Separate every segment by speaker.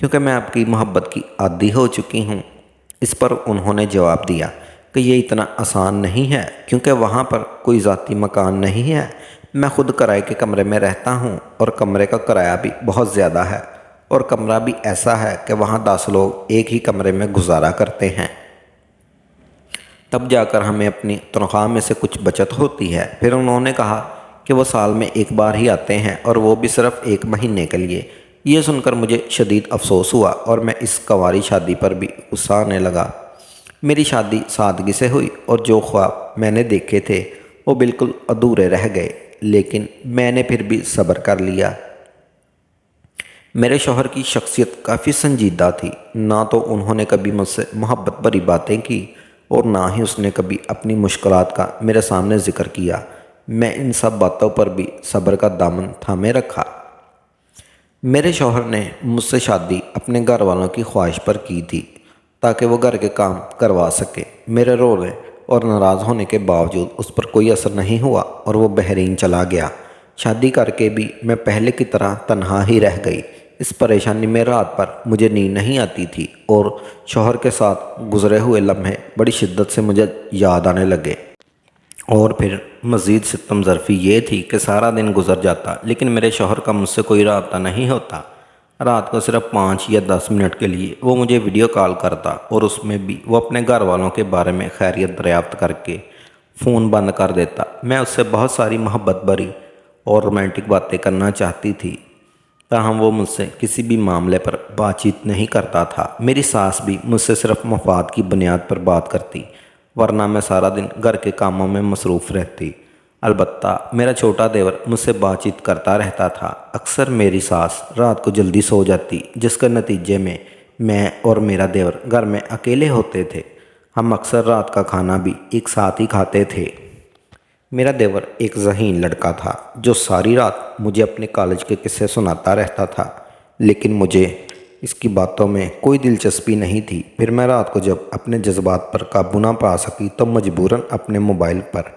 Speaker 1: کیونکہ میں آپ کی محبت کی عادی ہو چکی ہوں۔ اس پر انہوں نے جواب دیا کہ یہ اتنا آسان نہیں ہے، کیونکہ وہاں پر کوئی ذاتی مکان نہیں ہے۔ میں خود کرائے کے کمرے میں رہتا ہوں، اور کمرے کا کرایہ بھی بہت زیادہ ہے، اور کمرہ بھی ایسا ہے کہ وہاں 10 لوگ ایک ہی کمرے میں گزارا کرتے ہیں۔ تب جا کر ہمیں اپنی تنخواہ میں سے کچھ بچت ہوتی ہے۔ پھر انہوں نے کہا کہ وہ سال میں ایک بار ہی آتے ہیں، اور وہ بھی صرف 1 مہینے کے لیے۔ یہ سن کر مجھے شدید افسوس ہوا، اور میں اس کنواری شادی پر بھی غصہ آنے لگا۔ میری شادی سادگی سے ہوئی، اور جو خواب میں نے دیکھے تھے وہ بالکل ادھورے رہ گئے، لیکن میں نے پھر بھی صبر کر لیا۔ میرے شوہر کی شخصیت کافی سنجیدہ تھی۔ نہ تو انہوں نے کبھی مجھ سے محبت بھری باتیں کی، اور نہ ہی اس نے کبھی اپنی مشکلات کا میرے سامنے ذکر کیا۔ میں ان سب باتوں پر بھی صبر کا دامن تھامے رکھا۔ میرے شوہر نے مجھ سے شادی اپنے گھر والوں کی خواہش پر کی تھی، تاکہ وہ گھر کے کام کروا سکے۔ میرے رونے اور ناراض ہونے کے باوجود اس پر کوئی اثر نہیں ہوا، اور وہ بحرین چلا گیا۔ شادی کر کے بھی میں پہلے کی طرح تنہا ہی رہ گئی۔ اس پریشانی میں رات پر مجھے نیند نہیں آتی تھی، اور شوہر کے ساتھ گزرے ہوئے لمحے بڑی شدت سے مجھے یاد آنے لگے۔ اور پھر مزید ستم ظرفی یہ تھی کہ سارا دن گزر جاتا، لیکن میرے شوہر کا مجھ سے کوئی رابطہ نہیں ہوتا۔ رات کو صرف 5 یا 10 منٹ کے لیے وہ مجھے ویڈیو کال کرتا، اور اس میں بھی وہ اپنے گھر والوں کے بارے میں خیریت دریافت کر کے فون بند کر دیتا۔ میں اس سے بہت ساری محبت بھری اور رومانٹک باتیں کرنا چاہتی تھی، تاہم وہ مجھ سے کسی بھی معاملے پر بات چیت نہیں کرتا تھا۔ میری ساس بھی مجھ سے صرف مفاد کی بنیاد پر بات کرتی، ورنہ میں سارا دن گھر کے کاموں میں مصروف رہتی۔ البتہ میرا چھوٹا دیور مجھ سے بات چیت کرتا رہتا تھا۔ اکثر میری ساس رات کو جلدی سو جاتی، جس کے نتیجے میں اور میرا دیور گھر میں اکیلے ہوتے تھے۔ ہم اکثر رات کا کھانا بھی ایک ساتھ ہی کھاتے تھے۔ میرا دیور ایک ذہین لڑکا تھا، جو ساری رات مجھے اپنے کالج کے قصے سناتا رہتا تھا، لیکن مجھے اس کی باتوں میں کوئی دلچسپی نہیں تھی۔ پھر میں رات کو جب اپنے جذبات پر قابو نہ پا سکی تو مجبوراً اپنے موبائل پر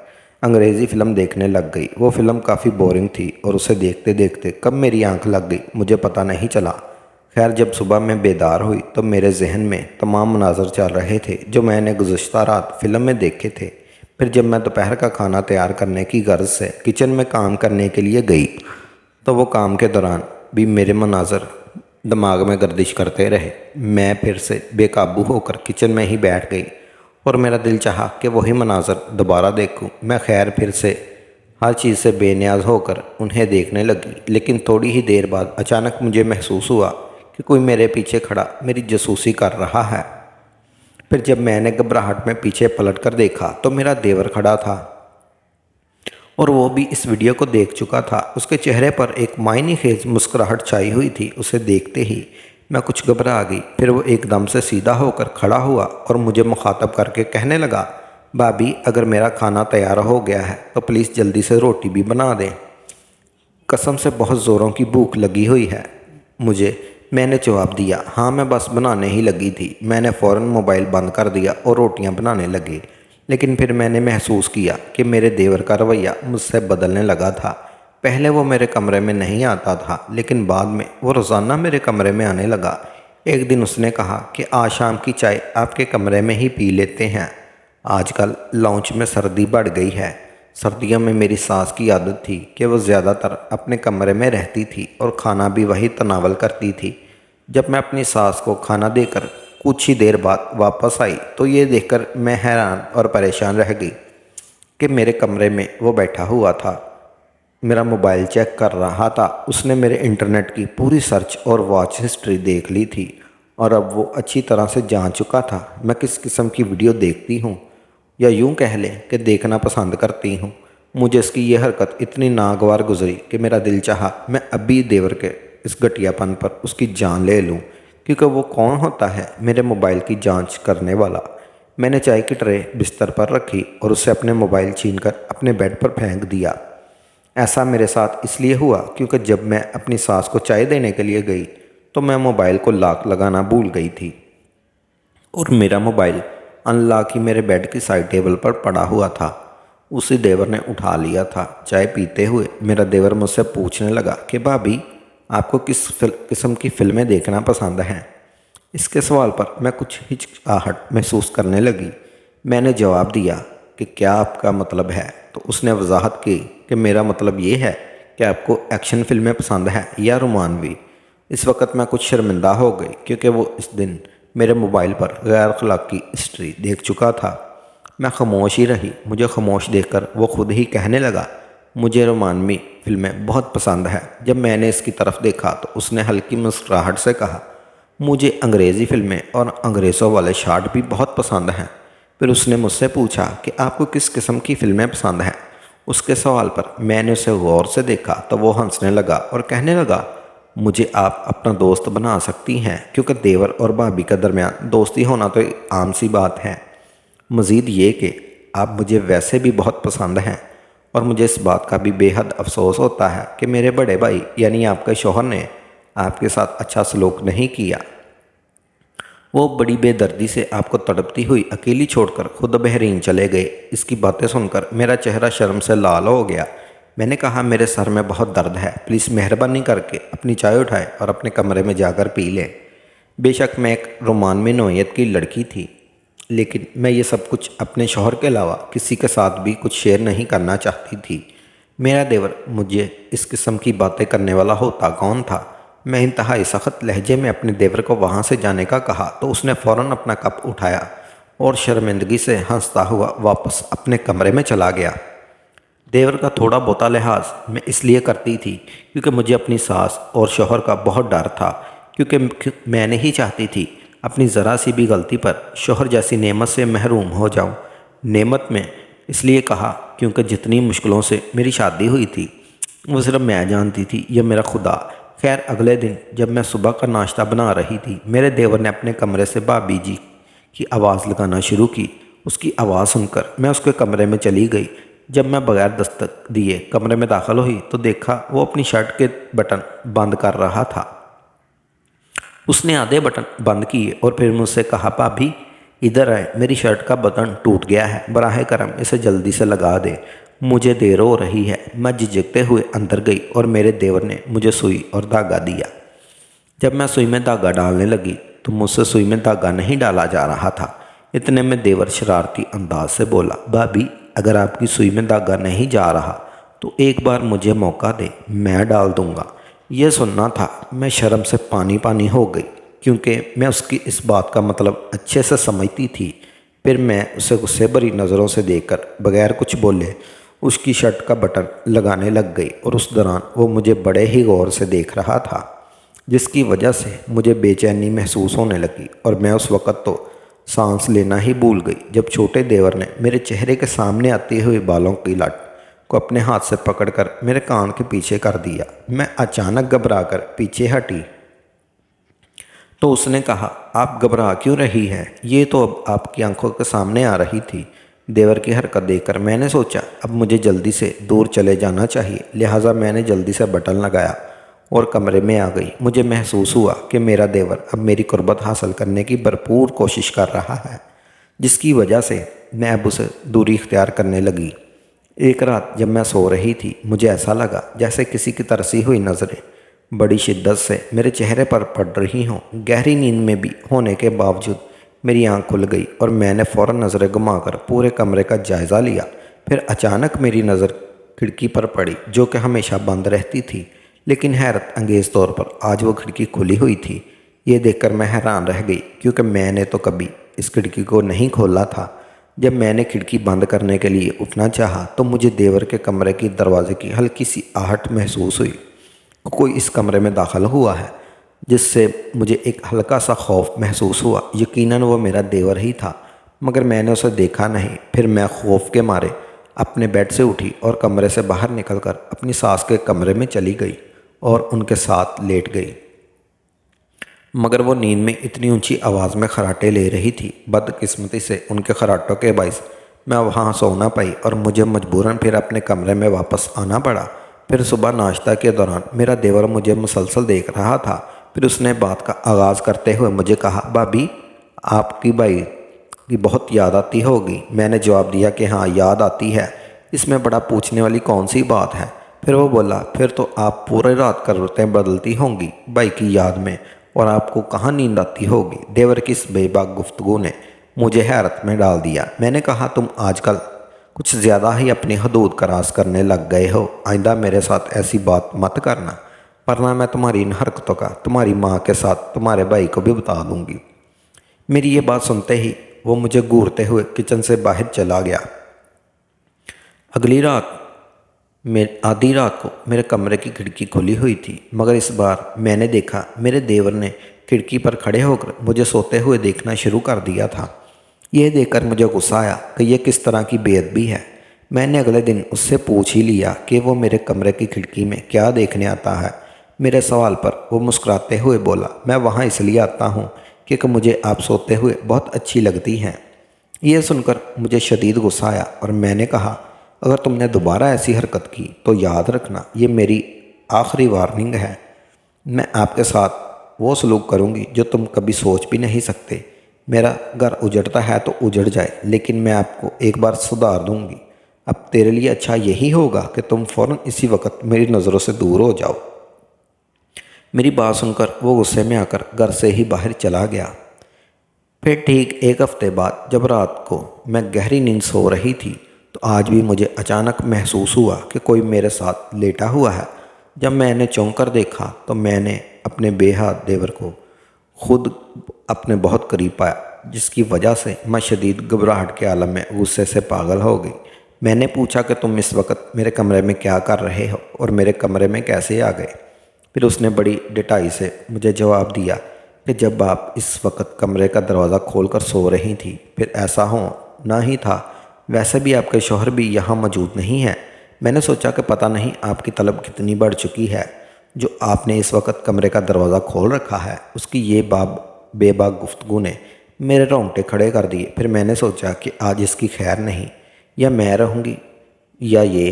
Speaker 1: انگریزی فلم دیکھنے لگ گئی۔ وہ فلم کافی بورنگ تھی، اور اسے دیکھتے دیکھتے کب میری آنکھ لگ گئی مجھے پتہ نہیں چلا۔ خیر، جب صبح میں بیدار ہوئی تو میرے ذہن میں تمام مناظر چل رہے تھے جو میں نے گزشتہ رات فلم میں دیکھے تھے۔ پھر جب میں دوپہر کا کھانا تیار کرنے کی غرض سے کچن میں کام کرنے کے لیے گئی تو وہ کام کے دوران بھی میرے مناظر دماغ میں گردش کرتے رہے۔ میں پھر سے بے قابو ہو کر کچن میں ہی بیٹھ گئی، اور میرا دل چاہا کہ وہی مناظر دوبارہ دیکھوں۔ میں خیر پھر سے ہر چیز سے بے نیاز ہو کر انہیں دیکھنے لگی، لیکن تھوڑی ہی دیر بعد اچانک مجھے محسوس ہوا کہ کوئی میرے پیچھے کھڑا میری جاسوسی کر رہا ہے۔ پھر جب میں نے گھبراہٹ میں پیچھے پلٹ کر دیکھا تو میرا دیور کھڑا تھا، اور وہ بھی اس ویڈیو کو دیکھ چکا تھا۔ اس کے چہرے پر ایک معنی خیز مسکراہٹ چھائی ہوئی تھی۔ اسے دیکھتے ہی میں کچھ گھبرا گئی۔ پھر وہ ایک دم سے سیدھا ہو کر کھڑا ہوا اور مجھے مخاطب کر کے کہنے لگا، بھابی، اگر میرا کھانا تیار ہو گیا ہے تو پلیز جلدی سے روٹی بھی بنا دیں۔ قسم سے بہت زوروں کی بھوک لگی ہوئی ہے مجھے۔ میں نے جواب دیا، ہاں میں بس بنانے ہی لگی تھی۔ میں نے فوراً موبائل بند کر دیا اور روٹیاں بنانے لگی، لیکن پھر میں نے محسوس کیا کہ میرے دیور کا رویہ مجھ سے بدلنے لگا تھا۔ پہلے وہ میرے کمرے میں نہیں آتا تھا، لیکن بعد میں وہ روزانہ میرے کمرے میں آنے لگا۔ ایک دن اس نے کہا کہ آج شام کی چائے آپ کے کمرے میں ہی پی لیتے ہیں۔ آج کل لاؤنج میں سردی بڑھ گئی ہے۔ سردیوں میں میری ساس کی عادت تھی کہ وہ زیادہ تر اپنے کمرے میں رہتی تھی اور کھانا بھی وہی تناول کرتی تھی۔ جب میں اپنی ساس کو کھانا دے کر کچھ ہی دیر بعد واپس آئی تو یہ دیکھ کر میں حیران اور پریشان رہ گئی کہ میرے کمرے میں وہ بیٹھا ہوا تھا، میرا موبائل چیک کر رہا تھا۔ اس نے میرے انٹرنیٹ کی پوری سرچ اور واچ ہسٹری دیکھ لی تھی، اور اب وہ اچھی طرح سے جان چکا تھا میں کس قسم کی ویڈیو دیکھتی ہوں، یا یوں کہہ لیں کہ دیکھنا پسند کرتی ہوں۔ مجھے اس کی یہ حرکت اتنی ناگوار گزری کہ میرا دل چاہا میں ابھی دیور کے اس گھٹیا پن پر اس کی جان لے لوں، کیونکہ وہ کون ہوتا ہے میرے موبائل کی جانچ کرنے والا۔ میں نے چائے کی ٹرے بستر پر رکھی اور اسے اپنے موبائل چھین کر اپنے بیڈ پر پھینک دیا۔ ایسا میرے ساتھ اس لیے ہوا کیونکہ جب میں اپنی ساس کو چائے دینے کے لیے گئی تو میں موبائل کو لاک لگانا بھول گئی تھی، اور میرا موبائل ان لاک ہی میرے بیڈ کی سائڈ ٹیبل پر پڑا ہوا تھا۔ اسی دیور نے اٹھا لیا تھا۔ چائے پیتے ہوئے میرا دیور مجھ سے پوچھنے لگا کہ بھابی، آپ کو کس قسم کی فلمیں دیکھنا پسند ہیں؟ اس کے سوال پر میں کچھ ہچکچاہٹ محسوس کرنے لگی۔ میں نے جواب دیا کہ کیا آپ کا مطلب ہے؟ تو اس نے وضاحت کی کہ میرا مطلب یہ ہے کہ آپ کو ایکشن فلمیں پسند ہیں یا رومانوی۔ اس وقت میں کچھ شرمندہ ہو گئی کیونکہ وہ اس دن میرے موبائل پر غیر اخلاقی ہسٹری دیکھ چکا تھا۔ میں خاموش ہی رہی۔ مجھے خاموش دیکھ کر وہ خود ہی کہنے لگا، مجھے رومانوی فلمیں بہت پسند ہیں۔ جب میں نے اس کی طرف دیکھا تو اس نے ہلکی مسکراہٹ سے کہا، مجھے انگریزی فلمیں اور انگریزوں والے شاٹ بھی بہت پسند ہیں۔ پھر اس نے مجھ سے پوچھا کہ آپ کو کس قسم کی فلمیں پسند ہیں؟ اس کے سوال پر میں نے اسے غور سے دیکھا تو وہ ہنسنے لگا اور کہنے لگا، مجھے آپ اپنا دوست بنا سکتی ہیں کیونکہ دیور اور بھابھی کے درمیان دوستی ہونا تو ایک عام سی بات ہے۔ مزید یہ کہ آپ مجھے ویسے بھی بہت پسند ہیں اور مجھے اس بات کا بھی بے حد افسوس ہوتا ہے کہ میرے بڑے بھائی یعنی آپ کے شوہر نے آپ کے ساتھ اچھا سلوک نہیں کیا۔ وہ بڑی بے دردی سے آپ کو تڑپتی ہوئی اکیلی چھوڑ کر خود بحرین چلے گئے۔ اس کی باتیں سن کر میرا چہرہ شرم سے لال ہو گیا۔ میں نے کہا، میرے سر میں بہت درد ہے، پلیز مہربانی کر کے اپنی چائے اٹھائیں اور اپنے کمرے میں جا کر پی لیں۔ بے شک میں ایک رومانوی نوعیت کی لڑکی تھی، لیکن میں یہ سب کچھ اپنے شوہر کے علاوہ کسی کے ساتھ بھی کچھ شیئر نہیں کرنا چاہتی تھی۔ میرا دیور مجھے اس قسم کی باتیں کرنے والا ہوتا کون تھا؟ میں انتہائی سخت لہجے میں اپنے دیور کو وہاں سے جانے کا کہا تو اس نے فوراً اپنا کپ اٹھایا اور شرمندگی سے ہنستا ہوا واپس اپنے کمرے میں چلا گیا۔ دیور کا تھوڑا بہت لحاظ میں اس لیے کرتی تھی کیونکہ مجھے اپنی ساس اور شوہر کا بہت ڈر تھا، کیونکہ میں نہیں چاہتی تھی اپنی ذرا سی بھی غلطی پر شوہر جیسی نعمت سے محروم ہو جاؤں۔ نعمت میں اس لیے کہا کیونکہ جتنی مشکلوں سے میری شادی ہوئی تھی وہ صرف میں جانتی تھی یا میرا خدا۔ خیر، اگلے دن جب میں صبح کا ناشتہ بنا رہی تھی، میرے دیور نے اپنے کمرے سے بھابھی جی کی آواز لگانا شروع کی۔ اس کی آواز سن کر میں اس کے کمرے میں چلی گئی۔ جب میں بغیر دستک دیے کمرے میں داخل ہوئی تو دیکھا وہ اپنی شرٹ کے بٹن بند کر رہا تھا۔ اس نے آدھے بٹن بند کیے اور پھر مجھ سے کہا، بھابھی ادھر آئے، میری شرٹ کا بٹن ٹوٹ گیا ہے، براہ کرم اسے جلدی سے لگا دے، مجھے دیر ہو رہی ہے۔ میں جھجکتے ہوئے اندر گئی اور میرے دیور نے مجھے سوئی اور دھاگا دیا۔ جب میں سوئی میں دھاگا ڈالنے لگی تو مجھ سے سوئی میں دھاگا نہیں ڈالا جا رہا تھا۔ اتنے میں دیور شرارتی انداز سے بولا، بھابھی اگر آپ کی سوئی میں دھاگا نہیں جا رہا تو ایک بار مجھے موقع دے، میں ڈال دوں گا۔ یہ سننا تھا میں شرم سے پانی پانی ہو گئی کیونکہ میں اس کی اس بات کا مطلب اچھے سے سمجھتی تھی۔ پھر میں اسے غصے بھری نظروں سے دیکھ کر بغیر کچھ بولے اس کی شرٹ کا بٹن لگانے لگ گئی اور اس دوران وہ مجھے بڑے ہی غور سے دیکھ رہا تھا، جس کی وجہ سے مجھے بے چینی محسوس ہونے لگی اور میں اس وقت تو سانس لینا ہی بھول گئی جب چھوٹے دیور نے میرے چہرے کے سامنے آتے ہوئے بالوں کی لٹ کو اپنے ہاتھ سے پکڑ کر میرے کان کے پیچھے کر دیا۔ میں اچانک گھبرا کر پیچھے ہٹی تو اس نے کہا، آپ گھبرا کیوں رہی ہے؟ یہ تو اب آپ کی آنکھوں کے سامنے آ رہی تھی۔ دیور کی حرکت دیکھ کر میں نے سوچا اب مجھے جلدی سے دور چلے جانا چاہیے، لہٰذا میں نے جلدی سے بٹن لگایا اور کمرے میں آ گئی۔ مجھے محسوس ہوا کہ میرا دیور اب میری قربت حاصل کرنے کی بھرپور کوشش کر رہا ہے، جس کی وجہ سے میں اب اسے دوری اختیار کرنے لگی۔ ایک رات جب میں سو رہی تھی، مجھے ایسا لگا جیسے کسی کی ترسی ہوئی نظریں بڑی شدت سے میرے چہرے پر پڑ رہی ہوں۔ گہری نیند میں بھی ہونے کے باوجود میری آنکھ کھل گئی اور میں نے فوراً نظریں گھما کر پورے کمرے کا جائزہ لیا۔ پھر اچانک میری نظر کھڑکی پر پڑی جو کہ ہمیشہ بند رہتی تھی، لیکن حیرت انگیز طور پر آج وہ کھڑکی کھلی ہوئی تھی۔ یہ دیکھ کر میں حیران رہ گئی کیونکہ میں نے تو کبھی اس کھڑکی کو نہیں کھولا تھا۔ جب میں نے کھڑکی بند کرنے کے لیے اٹھنا چاہا تو مجھے دیور کے کمرے کی دروازے کی ہلکی سی آہٹ محسوس ہوئی۔ کوئی اس کمرے میں داخل ہوا ہے، جس سے مجھے ایک ہلکا سا خوف محسوس ہوا۔ یقیناً وہ میرا دیور ہی تھا، مگر میں نے اسے دیکھا نہیں۔ پھر میں خوف کے مارے اپنے بیڈ سے اٹھی اور کمرے سے باہر نکل کر اپنی ساس کے کمرے میں چلی گئی اور ان کے ساتھ لیٹ گئی، مگر وہ نیند میں اتنی اونچی آواز میں خراٹے لے رہی تھی، بدقسمتی سے ان کے خراٹوں کے باعث میں وہاں سو نہ پائی اور مجھے مجبوراً پھر اپنے کمرے میں واپس آنا پڑا۔ پھر صبح ناشتہ کے دوران میرا دیور مجھے مسلسل دیکھ رہا تھا۔ پھر اس نے بات کا آغاز کرتے ہوئے مجھے کہا، بھابھی آپ کی بھائی کی بہت یاد آتی ہوگی۔ میں نے جواب دیا کہ ہاں یاد آتی ہے، اس میں بڑا پوچھنے والی کون سی بات ہے؟ پھر وہ بولا، پھر تو آپ پورے رات کروٹیں بدلتی ہوں گی بھائی کی یاد میں، اور آپ کو کہاں نیند آتی ہوگی؟ دیور کی اس بے باک گفتگو نے مجھے حیرت میں ڈال دیا۔ میں نے کہا، تم آج کل کچھ زیادہ ہی اپنی حدود کراس کرنے لگ گئے ہو، آئندہ میرے ساتھ ایسی بات مت کرنا، ورنہ میں تمہاری ان حرکتوں کا تمہاری ماں کے ساتھ تمہارے بھائی کو بھی بتا دوں گی۔ میری یہ بات سنتے ہی وہ مجھے گھورتے ہوئے کچن سے باہر چلا گیا۔ اگلی رات آدھی رات کو میرے کمرے کی کھڑکی کھلی ہوئی تھی، مگر اس بار میں نے دیکھا میرے دیور نے کھڑکی پر کھڑے ہو کر مجھے سوتے ہوئے دیکھنا شروع کر دیا تھا۔ یہ دیکھ کر مجھے غصہ آیا کہ یہ کس طرح کی بے ادبی ہے۔ میں نے اگلے دن اس سے پوچھ ہی لیا کہ وہ میرے کمرے کی کھڑکی میں کیا دیکھنے آتا ہے۔ میرے سوال پر وہ مسکراتے ہوئے بولا، میں وہاں اس لیے آتا ہوں کیونکہ مجھے آپ سوتے ہوئے بہت اچھی لگتی ہیں۔ یہ سن کر مجھے شدید غصہ آیا اور میں نے کہا، اگر تم نے دوبارہ ایسی حرکت کی تو یاد رکھنا یہ میری آخری وارننگ ہے۔ میں آپ کے ساتھ وہ سلوک کروں گی جو تم کبھی سوچ بھی نہیں سکتے۔ میرا گھر اجڑتا ہے تو اجڑ جائے، لیکن میں آپ کو ایک بار سدھار دوں گی۔ اب تیرے لیے اچھا یہی ہوگا کہ تم فوراً اسی وقت میری نظروں سے دور ہو جاؤ۔ میری بات سن کر وہ غصے میں آ کر گھر سے ہی باہر چلا گیا۔ پھر ٹھیک ایک ہفتے بعد جب رات کو میں گہری نیند سو رہی تھی تو آج بھی مجھے اچانک محسوس ہوا کہ کوئی میرے ساتھ لیٹا ہوا ہے۔ جب میں نے چونک کر دیکھا تو میں نے اپنے بے حد دیور کو خود اپنے بہت قریب پایا، جس کی وجہ سے میں شدید گھبراہٹ کے عالم میں غصے سے پاگل ہو گئی۔ میں نے پوچھا کہ تم اس وقت میرے کمرے میں کیا کر رہے ہو اور میرے کمرے میں کیسے آ گئے؟ پھر اس نے بڑی ڈٹائی سے مجھے جواب دیا کہ جب آپ اس وقت کمرے کا دروازہ کھول کر سو رہی تھی پھر ایسا ہونا ہی تھا۔ ویسے بھی آپ کے شوہر بھی یہاں موجود نہیں ہیں۔ میں نے سوچا کہ پتہ نہیں آپ کی طلب کتنی بڑھ چکی ہے جو آپ نے اس وقت کمرے کا دروازہ کھول رکھا ہے۔ اس کی یہ بے باک گفتگو نے میرے رونگٹے کھڑے کر دیے۔ پھر میں نے سوچا کہ آج اس کی خیر نہیں، یا میں رہوں گی یا یہ۔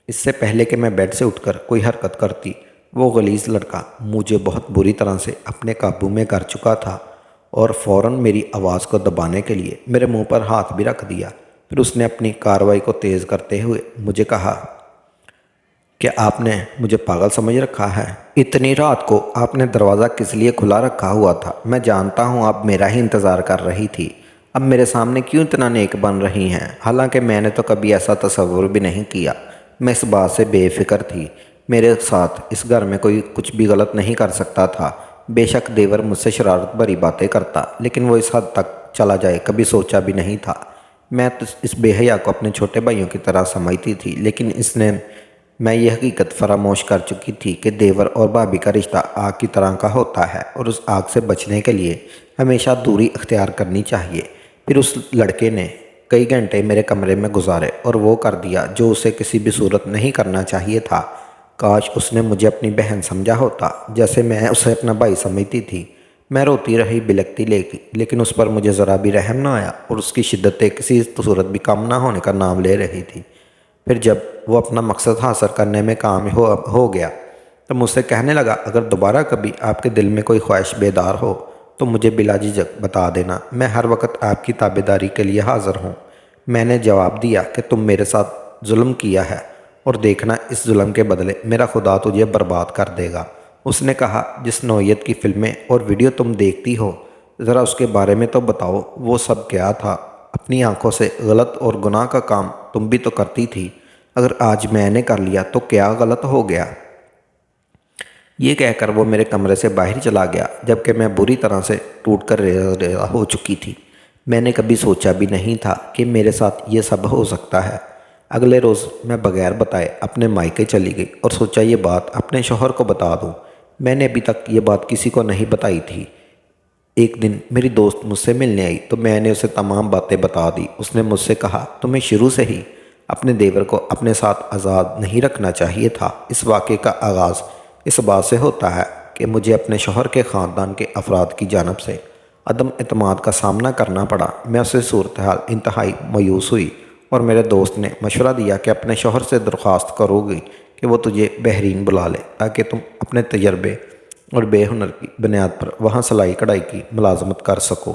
Speaker 1: اس سے پہلے کہ میں بیڈ سے اٹھ کر کوئی حرکت کرتی، وہ غلیظ لڑکا مجھے بہت بری طرح سے اپنے قابو میں کر چکا تھا اور فوراً میری آواز کو دبانے کے لیے میرے منہ پر ہاتھ بھی رکھ دیا۔ پھر اس نے اپنی کارروائی کو تیز کرتے ہوئے مجھے کہا کہ آپ نے مجھے پاگل سمجھ رکھا ہے۔ اتنی رات کو آپ نے دروازہ کس لیے کھلا رکھا ہوا تھا؟ میں جانتا ہوں آپ میرا ہی انتظار کر رہی تھی۔ اب میرے سامنے کیوں اتنا نیک بن رہی ہیں؟ حالانکہ میں نے تو کبھی ایسا تصور بھی نہیں کیا۔ میں اس بات سے بے فکر تھی میرے ساتھ اس گھر میں کوئی کچھ بھی غلط نہیں کر سکتا تھا۔ بے شک دیور مجھ سے شرارت بھری باتیں کرتا، لیکن وہ اس حد تک چلا جائے کبھی سوچا بھی نہیں تھا۔ میں تو اس بے حیا کو اپنے چھوٹے بھائیوں کی طرح سمجھتی تھی، لیکن میں یہ حقیقت فراموش کر چکی تھی کہ دیور اور بھابھی کا رشتہ آگ کی طرح کا ہوتا ہے اور اس آگ سے بچنے کے لیے ہمیشہ دوری اختیار کرنی چاہیے۔ پھر اس لڑکے نے کئی گھنٹے میرے کمرے میں گزارے اور وہ کر دیا جو اسے کسی بھی صورت نہیں کرنا چاہیے تھا۔ کاش اس نے مجھے اپنی بہن سمجھا ہوتا جیسے میں اسے اپنا بھائی سمجھتی تھی۔ میں روتی رہی، بلکتی لیکن اس پر مجھے ذرا بھی رحم نہ آیا اور اس کی شدتیں کسی صورت بھی کم نہ ہونے کا نام لے رہی تھی۔ پھر جب وہ اپنا مقصد حاصل کرنے میں کامیاب ہو گیا تو مجھ سے کہنے لگا، اگر دوبارہ کبھی آپ کے دل میں کوئی خواہش بیدار ہو تو مجھے بلا جھجک بتا دینا، میں ہر وقت آپ کی تابعداری کے لیے حاضر ہوں۔ میں نے جواب دیا کہ تم میرے ساتھ ظلم کیا ہے اور دیکھنا اس ظلم کے بدلے میرا خدا تجھے برباد کر دے گا۔ اس نے کہا، جس نوعیت کی فلمیں اور ویڈیو تم دیکھتی ہو ذرا اس کے بارے میں تو بتاؤ، وہ سب کیا تھا؟ اپنی آنکھوں سے غلط اور گناہ کا کام تم بھی تو کرتی تھی، اگر آج میں نے کر لیا تو کیا غلط ہو گیا؟ یہ کہہ کر وہ میرے کمرے سے باہر چلا گیا، جبکہ میں بری طرح سے ٹوٹ کر ریزہ ہو چکی تھی۔ میں نے کبھی سوچا بھی نہیں تھا کہ میرے ساتھ یہ سب ہو سکتا ہے۔ اگلے روز میں بغیر بتائے اپنے مائکے چلی گئی اور سوچا یہ بات اپنے شوہر کو بتا دوں۔ میں نے ابھی تک یہ بات کسی کو نہیں بتائی تھی۔ ایک دن میری دوست مجھ سے ملنے آئی تو میں نے اسے تمام باتیں بتا دی۔ اس نے مجھ سے کہا، تمہیں شروع سے ہی اپنے دیور کو اپنے ساتھ آزاد نہیں رکھنا چاہیے تھا۔ اس واقعے کا آغاز اس بات سے ہوتا ہے کہ مجھے اپنے شوہر کے خاندان کے افراد کی جانب سے عدم اعتماد کا سامنا کرنا پڑا۔ میں اسے صورتحال انتہائی مایوس ہوئی اور میرے دوست نے مشورہ دیا کہ اپنے شوہر سے درخواست کرو گی کہ وہ تجھے بحرین بلا لے تاکہ تم اپنے تجربے اور بے ہنر کی بنیاد پر وہاں سلائی کڑھائی کی ملازمت کر سکو۔